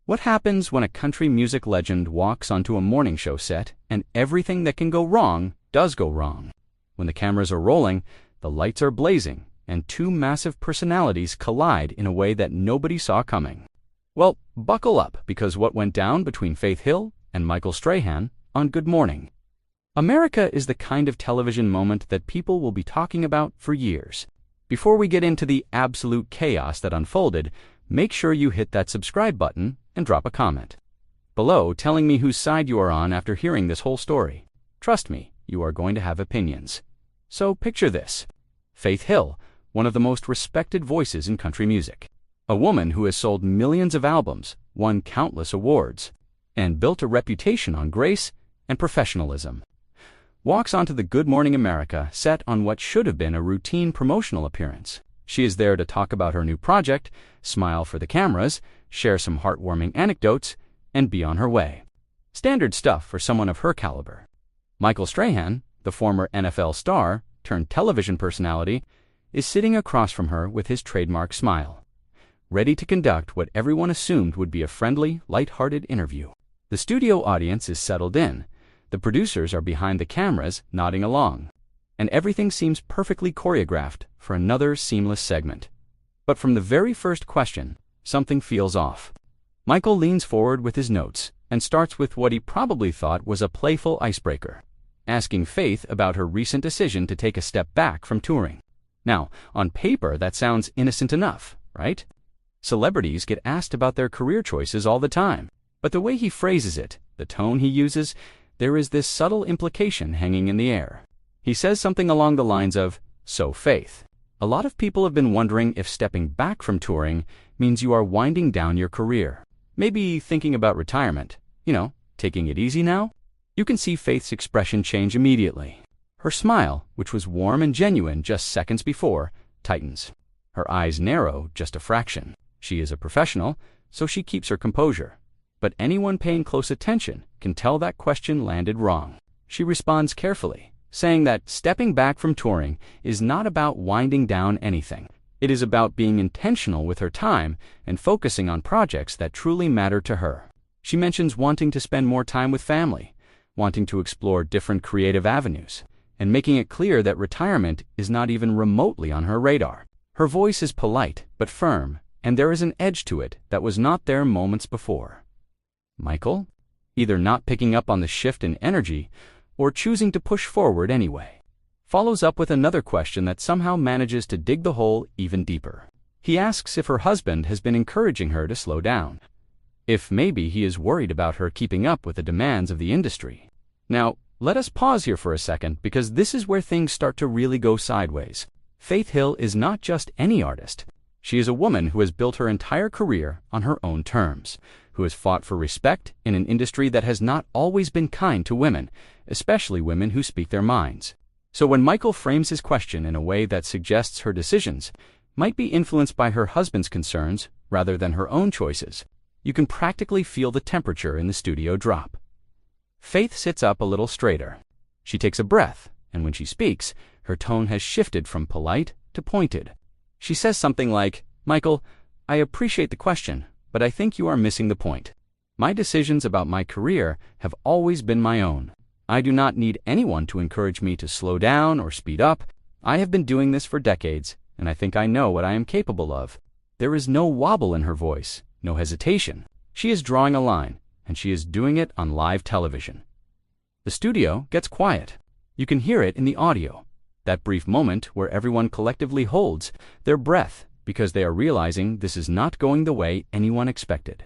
What happens when a country music legend walks onto a morning show set and everything that can go wrong does go wrong? When the cameras are rolling, the lights are blazing, and two massive personalities collide in a way that nobody saw coming. Well, buckle up, because what went down between Faith Hill and Michael Strahan on Good Morning America is the kind of television moment that people will be talking about for years. Before we get into the absolute chaos that unfolded, make sure you hit that subscribe button and drop a comment below telling me whose side you are on after hearing this whole story. Trust me, you are going to have opinions. So picture this. Faith Hill, one of the most respected voices in country music, a woman who has sold millions of albums, won countless awards, and built a reputation on grace and professionalism, walks onto the Good Morning America set on what should have been a routine promotional appearance. She is there to talk about her new project, smile for the cameras, share some heartwarming anecdotes, and be on her way. Standard stuff for someone of her caliber. Michael Strahan, the former NFL star turned television personality, is sitting across from her with his trademark smile, ready to conduct what everyone assumed would be a friendly, light-hearted interview. The studio audience is settled in. The producers are behind the cameras nodding along, and everything seems perfectly choreographed for another seamless segment. But from the very first question, something feels off. Michael leans forward with his notes and starts with what he probably thought was a playful icebreaker, asking Faith about her recent decision to take a step back from touring. Now, on paper, that sounds innocent enough, right? Celebrities get asked about their career choices all the time, but the way he phrases it, the tone he uses, there is this subtle implication hanging in the air. He says something along the lines of, "So Faith, a lot of people have been wondering if stepping back from touring means you are winding down your career. Maybe thinking about retirement, taking it easy now?" You can see Faith's expression change immediately. Her smile, which was warm and genuine just seconds before, tightens. Her eyes narrow just a fraction. She is a professional, so she keeps her composure. But anyone paying close attention can tell that question landed wrong. She responds carefully, saying that stepping back from touring is not about winding down anything. It is about being intentional with her time and focusing on projects that truly matter to her. She mentions wanting to spend more time with family, wanting to explore different creative avenues, and making it clear that retirement is not even remotely on her radar. Her voice is polite but firm, and there is an edge to it that was not there moments before. Michael, either not picking up on the shift in energy or choosing to push forward anyway, follows up with another question that somehow manages to dig the hole even deeper. He asks if her husband has been encouraging her to slow down, if maybe he is worried about her keeping up with the demands of the industry. Now, let us pause here for a second, because this is where things start to really go sideways. Faith Hill is not just any artist. She is a woman who has built her entire career on her own terms, who has fought for respect in an industry that has not always been kind to women, especially women who speak their minds. So when Michael frames his question in a way that suggests her decisions might be influenced by her husband's concerns rather than her own choices, you can practically feel the temperature in the studio drop. Faith sits up a little straighter. She takes a breath, and when she speaks, her tone has shifted from polite to pointed. She says something like, "Michael, I appreciate the question, but I think you are missing the point. My decisions about my career have always been my own. I do not need anyone to encourage me to slow down or speed up. I have been doing this for decades, and I think I know what I am capable of." There is no wobble in her voice, no hesitation. She is drawing a line, and she is doing it on live television. The studio gets quiet. You can hear it in the audio. That brief moment where everyone collectively holds their breath because they are realizing this is not going the way anyone expected.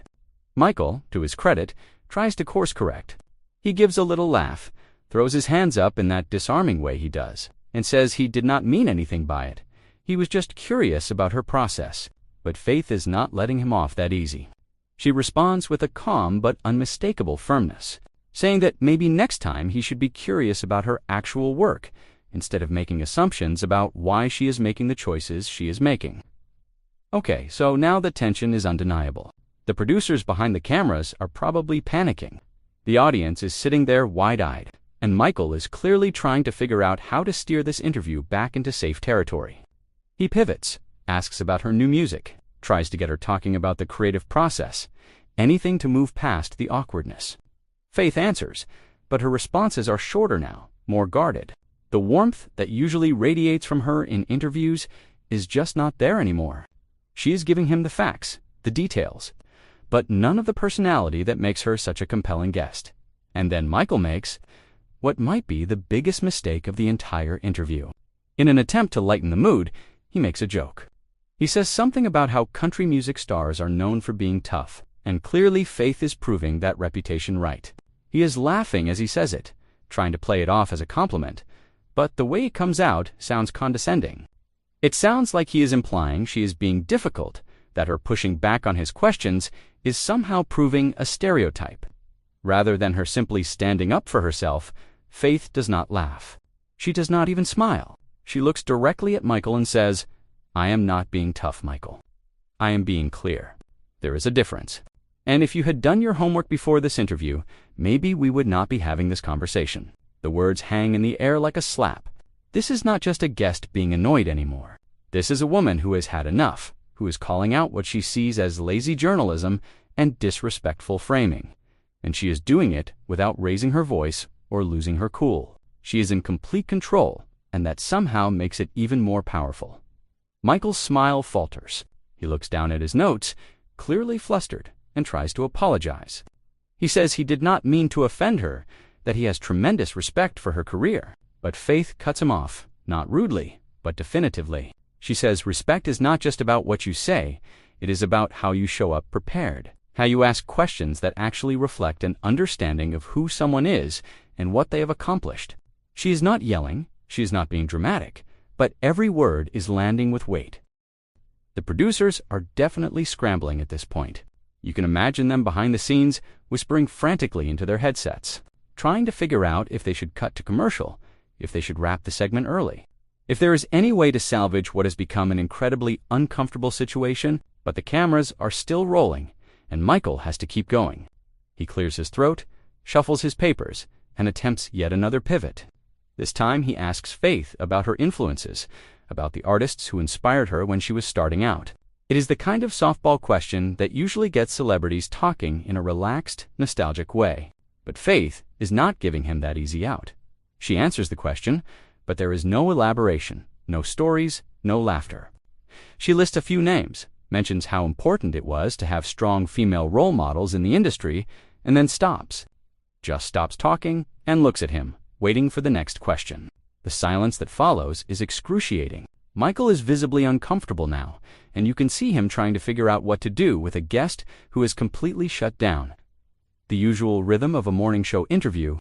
Michael, to his credit, tries to course correct. He gives a little laugh, throws his hands up in that disarming way he does, and says he did not mean anything by it. He was just curious about her process. But Faith is not letting him off that easy. She responds with a calm but unmistakable firmness, saying that maybe next time he should be curious about her actual work, instead of making assumptions about why she is making the choices she is making. Okay, so now the tension is undeniable. The producers behind the cameras are probably panicking. The audience is sitting there wide-eyed, and Michael is clearly trying to figure out how to steer this interview back into safe territory. He pivots, asks about her new music, tries to get her talking about the creative process, anything to move past the awkwardness. Faith answers, but her responses are shorter now, more guarded. The warmth that usually radiates from her in interviews is just not there anymore. She is giving him the facts, the details, but none of the personality that makes her such a compelling guest. And then Michael makes what might be the biggest mistake of the entire interview. In an attempt to lighten the mood, he makes a joke. He says something about how country music stars are known for being tough, and clearly Faith is proving that reputation right. He is laughing as he says it, trying to play it off as a compliment, but the way it comes out sounds condescending. It sounds like he is implying she is being difficult, that her pushing back on his questions is somehow proving a stereotype. Rather than her simply standing up for herself, Faith does not laugh. She does not even smile. She looks directly at Michael and says, "I am not being tough, Michael. I am being clear. There is a difference. And if you had done your homework before this interview, maybe we would not be having this conversation." The words hang in the air like a slap. This is not just a guest being annoyed anymore. This is a woman who has had enough, who is calling out what she sees as lazy journalism and disrespectful framing. And she is doing it without raising her voice or losing her cool. She is in complete control, and that somehow makes it even more powerful. Michael's smile falters. He looks down at his notes, clearly flustered, and tries to apologize. He says he did not mean to offend her, that he has tremendous respect for her career. But Faith cuts him off, not rudely, but definitively. She says respect is not just about what you say, it is about how you show up prepared, how you ask questions that actually reflect an understanding of who someone is and what they have accomplished. She is not yelling, she is not being dramatic, but every word is landing with weight. The producers are definitely scrambling at this point. You can imagine them behind the scenes whispering frantically into their headsets, trying to figure out if they should cut to commercial, if they should wrap the segment early. If there is any way to salvage what has become an incredibly uncomfortable situation, but the cameras are still rolling, and Michael has to keep going. He clears his throat, shuffles his papers, and attempts yet another pivot. This time he asks Faith about her influences, about the artists who inspired her when she was starting out. It is the kind of softball question that usually gets celebrities talking in a relaxed, nostalgic way. But Faith is not giving him that easy out. She answers the question, but there is no elaboration, no stories, no laughter. She lists a few names, mentions how important it was to have strong female role models in the industry, and then stops. Just stops talking and looks at him, waiting for the next question. The silence that follows is excruciating. Michael is visibly uncomfortable now, and you can see him trying to figure out what to do with a guest who is completely shut down. The usual rhythm of a morning show interview.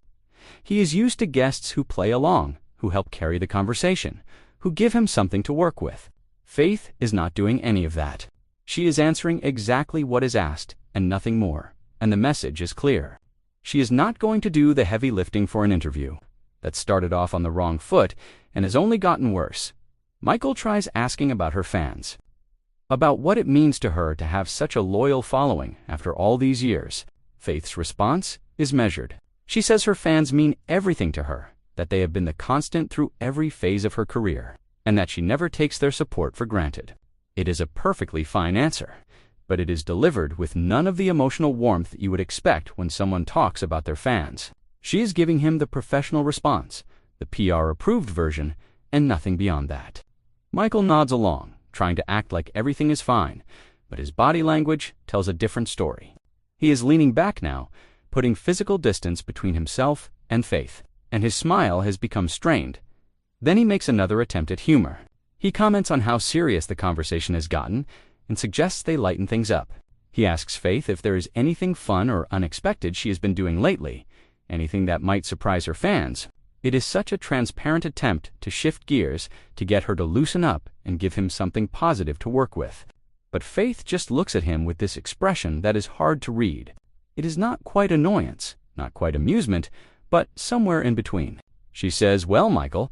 He is used to guests who play along, who help carry the conversation, who give him something to work with. Faith is not doing any of that. She is answering exactly what is asked, and nothing more, and the message is clear. She is not going to do the heavy lifting for an interview. That started off on the wrong foot, and has only gotten worse. Michael tries asking about her fans, about what it means to her to have such a loyal following after all these years. Faith's response is measured. She says her fans mean everything to her, that they have been the constant through every phase of her career, and that she never takes their support for granted. It is a perfectly fine answer, but it is delivered with none of the emotional warmth that you would expect when someone talks about their fans. She is giving him the professional response, the PR-approved version, and nothing beyond that. Michael nods along, trying to act like everything is fine, but his body language tells a different story. He is leaning back now, putting physical distance between himself and Faith, and his smile has become strained. Then he makes another attempt at humor. He comments on how serious the conversation has gotten and suggests they lighten things up. He asks Faith if there is anything fun or unexpected she has been doing lately, anything that might surprise her fans. It is such a transparent attempt to shift gears to get her to loosen up and give him something positive to work with. But Faith just looks at him with this expression that is hard to read. It is not quite annoyance, not quite amusement, but somewhere in between. She says, "Well, Michael,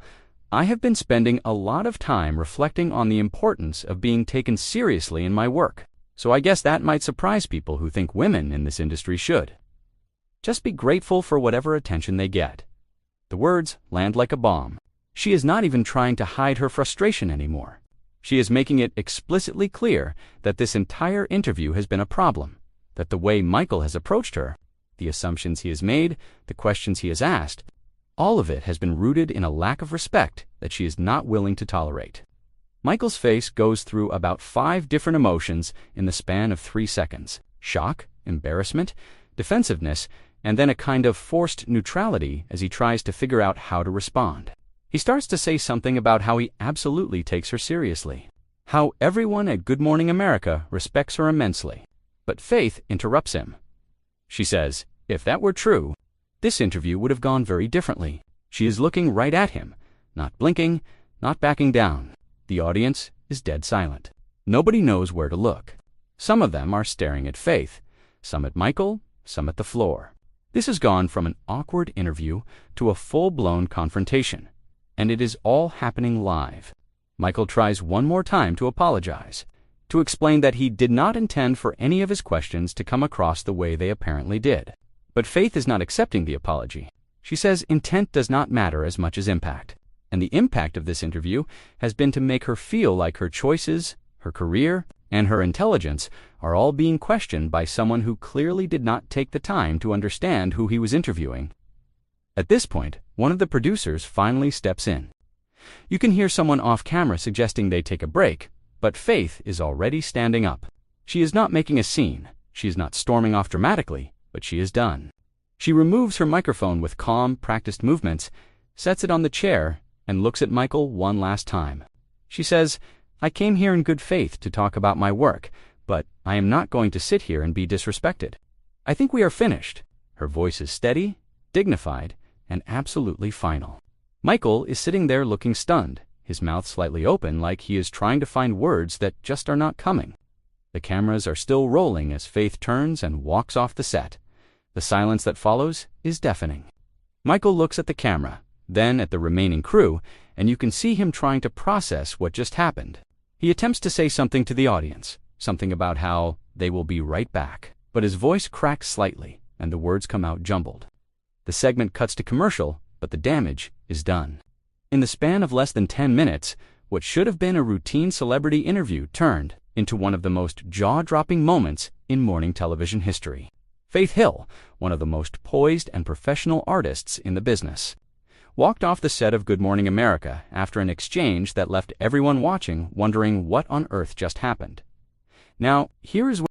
I have been spending a lot of time reflecting on the importance of being taken seriously in my work, so I guess that might surprise people who think women in this industry should. Just be grateful for whatever attention they get." The words land like a bomb. She is not even trying to hide her frustration anymore. She is making it explicitly clear that this entire interview has been a problem, that the way Michael has approached her, the assumptions he has made, the questions he has asked, all of it has been rooted in a lack of respect that she is not willing to tolerate. Michael's face goes through about 5 different emotions in the span of 3 seconds: shock, embarrassment, defensiveness, and then a kind of forced neutrality as he tries to figure out how to respond. He starts to say something about how he absolutely takes her seriously, how everyone at Good Morning America respects her immensely. But Faith interrupts him. She says, if that were true, this interview would have gone very differently. She is looking right at him, not blinking, not backing down. The audience is dead silent. Nobody knows where to look. Some of them are staring at Faith, some at Michael, some at the floor. This has gone from an awkward interview to a full-blown confrontation, and it is all happening live. Michael tries one more time to apologize, to explain that he did not intend for any of his questions to come across the way they apparently did. But Faith is not accepting the apology. She says intent does not matter as much as impact, and the impact of this interview has been to make her feel like her choices, her career, and her intelligence are all being questioned by someone who clearly did not take the time to understand who he was interviewing. At this point, one of the producers finally steps in. You can hear someone off camera suggesting they take a break, but Faith is already standing up. She is not making a scene. She is not storming off dramatically, but she is done. She removes her microphone with calm, practiced movements, sets it on the chair, and looks at Michael one last time. She says, I came here in good faith to talk about my work, but I am not going to sit here and be disrespected. I think we are finished. Her voice is steady, dignified, and absolutely final. Michael is sitting there looking stunned, his mouth slightly open like he is trying to find words that just are not coming. The cameras are still rolling as Faith turns and walks off the set. The silence that follows is deafening. Michael looks at the camera, then at the remaining crew, and you can see him trying to process what just happened. He attempts to say something to the audience, something about how they will be right back, but his voice cracks slightly, and the words come out jumbled. The segment cuts to commercial, but the damage is done. In the span of less than 10 minutes, what should have been a routine celebrity interview turned into one of the most jaw-dropping moments in morning television history. Faith Hill, one of the most poised and professional artists in the business, walked off the set of Good Morning America after an exchange that left everyone watching wondering what on earth just happened. Now, here is